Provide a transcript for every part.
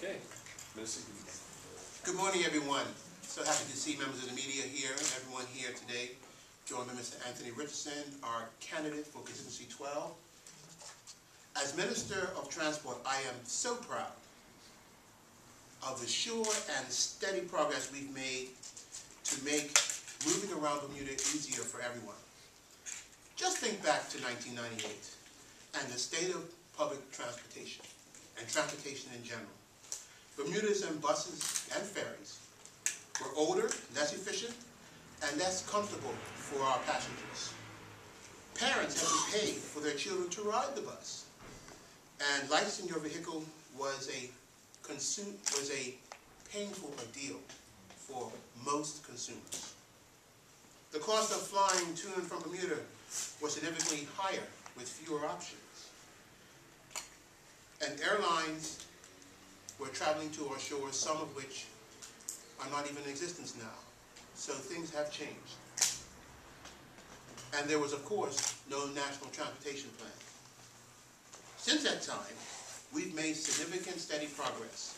Okay. Minister. Good morning, everyone. So happy to see members of the media here and everyone here today. Joined by Mr. Anthony Richardson, our candidate for Constituency 12. As Minister of Transport, I am so proud of the sure and steady progress we've made to make moving around Bermuda easier for everyone. Just think back to 1998 and the state of public transportation and transportation in general. Bermudas and buses and ferries were older, less efficient, and less comfortable for our passengers. Parents had to pay for their children to ride the bus, and licensing your vehicle was a painful ordeal for most consumers. The cost of flying to and from Bermuda was significantly higher with fewer options. And airlines were traveling to our shores, some of which are not even in existence now. So things have changed. And there was, of course, no national transportation plan. Since that time, we've made significant, steady progress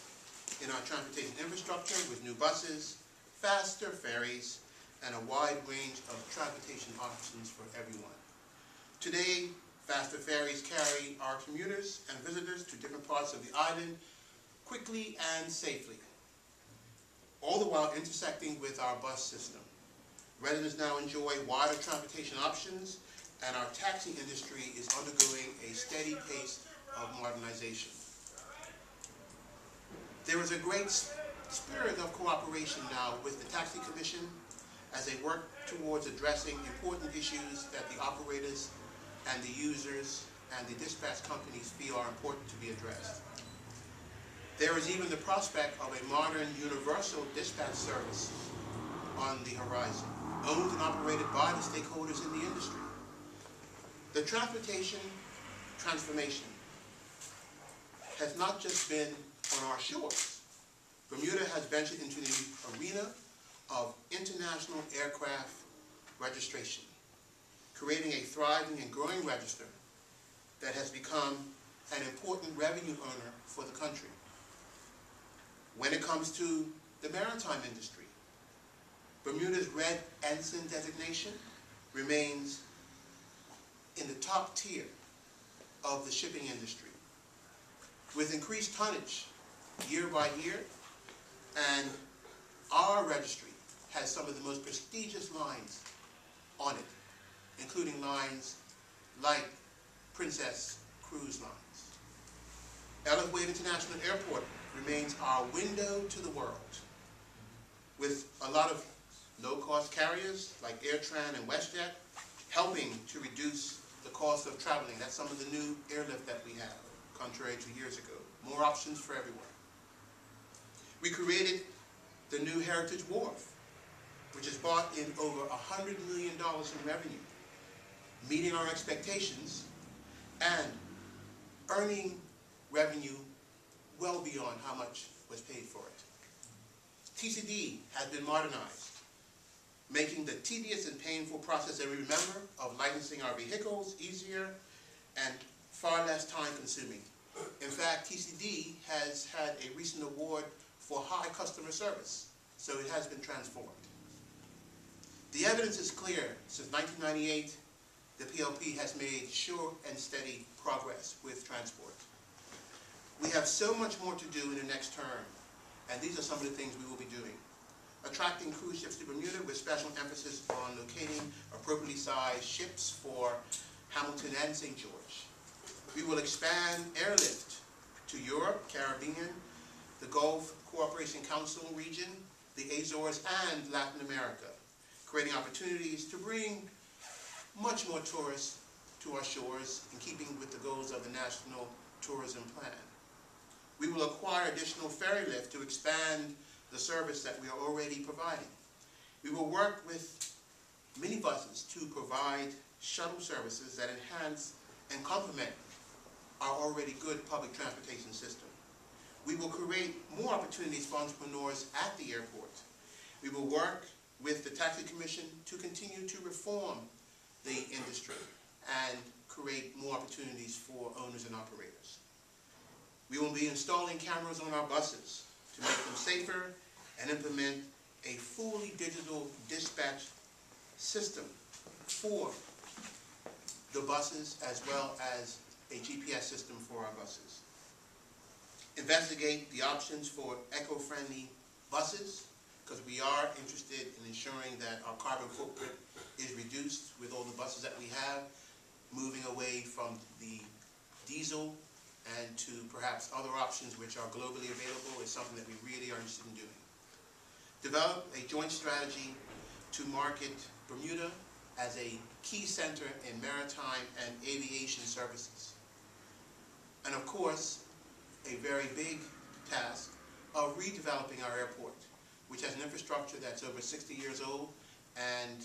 in our transportation infrastructure with new buses, faster ferries, and a wide range of transportation options for everyone. Today, faster ferries carry our commuters and visitors to different parts of the island quickly and safely, all the while intersecting with our bus system. Residents now enjoy wider transportation options, and our taxi industry is undergoing a steady pace of modernization. There is a great spirit of cooperation now with the Taxi Commission as they work towards addressing important issues that the operators and the users and the dispatch companies feel are important to be addressed. There is even the prospect of a modern universal dispatch service on the horizon, owned and operated by the stakeholders in the industry. The transportation transformation has not just been on our shores. Bermuda has ventured into the arena of international aircraft registration, creating a thriving and growing register that has become an important revenue earner for the country. When it comes to the maritime industry, Bermuda's Red Ensign designation remains in the top tier of the shipping industry, with increased tonnage year by year, and our registry has some of the most prestigious lines on it, including lines like Princess Cruise Lines. Ellis Wade International Airport remains our window to the world, with a lot of low-cost carriers like AirTran and WestJet helping to reduce the cost of traveling. That's some of the new airlift that we have, contrary to years ago. More options for everyone. We created the new Heritage Wharf, which has brought in over $100 million in revenue, meeting our expectations and earning revenue well beyond how much was paid for it. TCD has been modernized, making the tedious and painful process that we remember of licensing our vehicles easier and far less time consuming. In fact, TCD has had a recent award for high customer service, so it has been transformed. The evidence is clear. Since 1998, the PLP has made sure and steady progress with transport. We have so much more to do in the next term, and these are some of the things we will be doing. Attracting cruise ships to Bermuda with special emphasis on locating appropriately sized ships for Hamilton and St. George. We will expand airlift to Europe, Caribbean, the Gulf Cooperation Council region, the Azores, and Latin America, creating opportunities to bring much more tourists to our shores in keeping with the goals of the National Tourism Plan. We will acquire additional ferry lift to expand the service that we are already providing. We will work with minibuses to provide shuttle services that enhance and complement our already good public transportation system. We will create more opportunities for entrepreneurs at the airport. We will work with the Taxi Commission to continue to reform the industry and create more opportunities for owners and operators. We will be installing cameras on our buses to make them safer and implement a fully digital dispatch system for the buses as well as a GPS system for our buses. Investigate the options for eco-friendly buses, because we are interested in ensuring that our carbon footprint is reduced with all the buses that we have, moving away from the diesel and to perhaps other options which are globally available is something that we really are interested in doing. Develop a joint strategy to market Bermuda as a key center in maritime and aviation services. And of course, a very big task of redeveloping our airport, which has an infrastructure that's over 60 years old and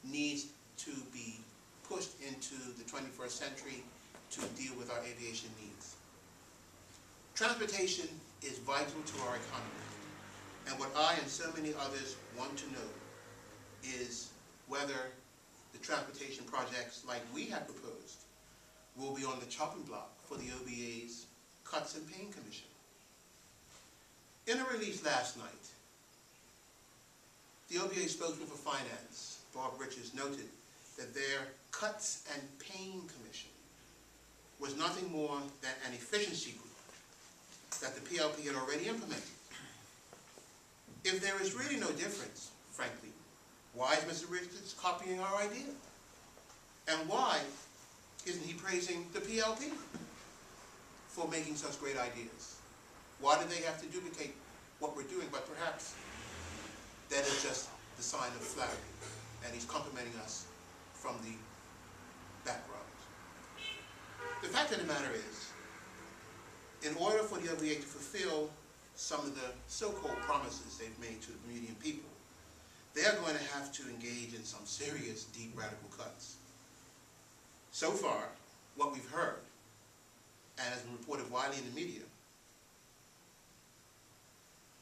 needs to be pushed into the 21st century to deal with our aviation needs. Transportation is vital to our economy, and what I and so many others want to know is whether the transportation projects like we have proposed will be on the chopping block for the OBA's Cuts and Paying Commission. In a release last night, the OBA spokesman for finance, Bob Richards, noted that their Cuts and Paying Commission was nothing more than an efficiency group that the PLP had already implemented. If there is really no difference, frankly, why is Mr. Richards copying our idea? And why isn't he praising the PLP for making such great ideas? Why do they have to duplicate what we're doing? But perhaps that is just the sign of flattery, and he's complimenting us from the background. The fact of the matter is, in order for the OBA to fulfill some of the so-called promises they've made to the Bermudian people, they are going to have to engage in some serious, deep, radical cuts. So far, what we've heard, and has been reported widely in the media,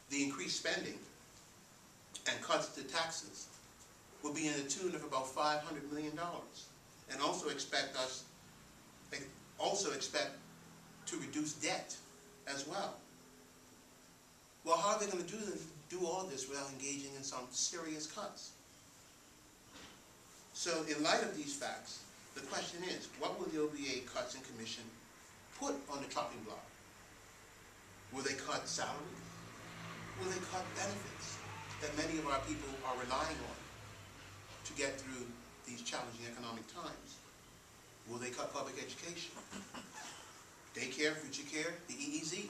the increased spending and cuts to taxes will be in the tune of about $500 million, and also expect to reduce debt as well. Well, how are they going to do all this without engaging in some serious cuts? So in light of these facts, the question is, what will the OBA Cuts and Commission put on the chopping block? Will they cut salaries? Will they cut benefits that many of our people are relying on to get through these challenging economic times? Will they cut public education, daycare, future care, the EEZ?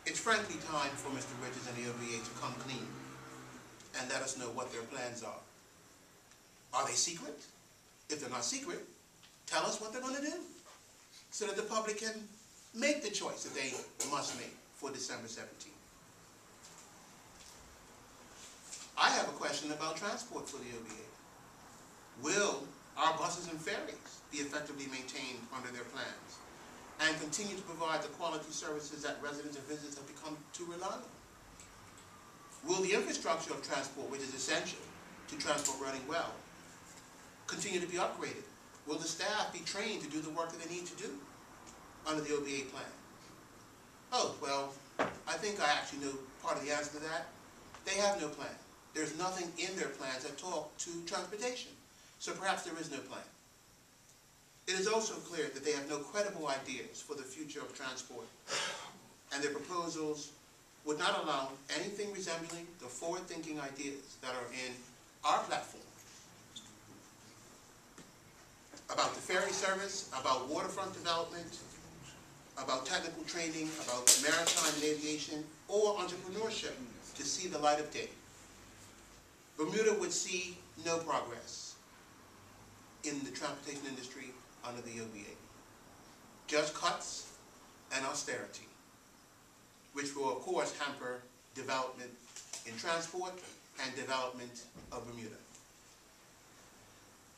It's frankly time for Mr. Richards and the OBA to come clean and let us know what their plans are. Are they secret? If they're not secret, tell us what they're going to do so that the public can make the choice that they must make for December 17th. I have a question about transport for the OBA. Will our buses and ferries be effectively maintained under their plans and continue to provide the quality services that residents and visitors have become to rely on? Will the infrastructure of transport, which is essential to transport running well, continue to be upgraded? Will the staff be trained to do the work that they need to do under the OBA plan? Oh, well, I think I actually know part of the answer to that. They have no plan. There's nothing in their plans that talk to transportation. So perhaps there is no plan. It is also clear that they have no credible ideas for the future of transport, and their proposals would not allow anything resembling the forward-thinking ideas that are in our platform about the ferry service, about waterfront development, about technical training, about maritime and aviation, or entrepreneurship to see the light of day. Bermuda would see no progress in the transportation industry under the OBA. Just cuts and austerity, which will of course hamper development in transport and development of Bermuda.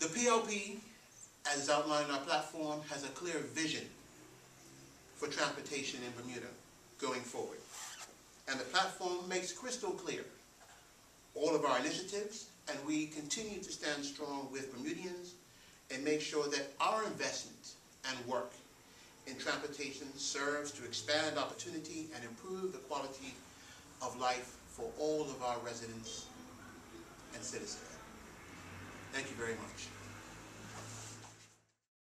The PLP, as is outlined in our platform, has a clear vision for transportation in Bermuda going forward. And the platform makes crystal clear all of our initiatives, and we continue to stand strong with Bermudians and make sure that our investment and work in transportation serves to expand opportunity and improve the quality of life for all of our residents and citizens. Thank you very much.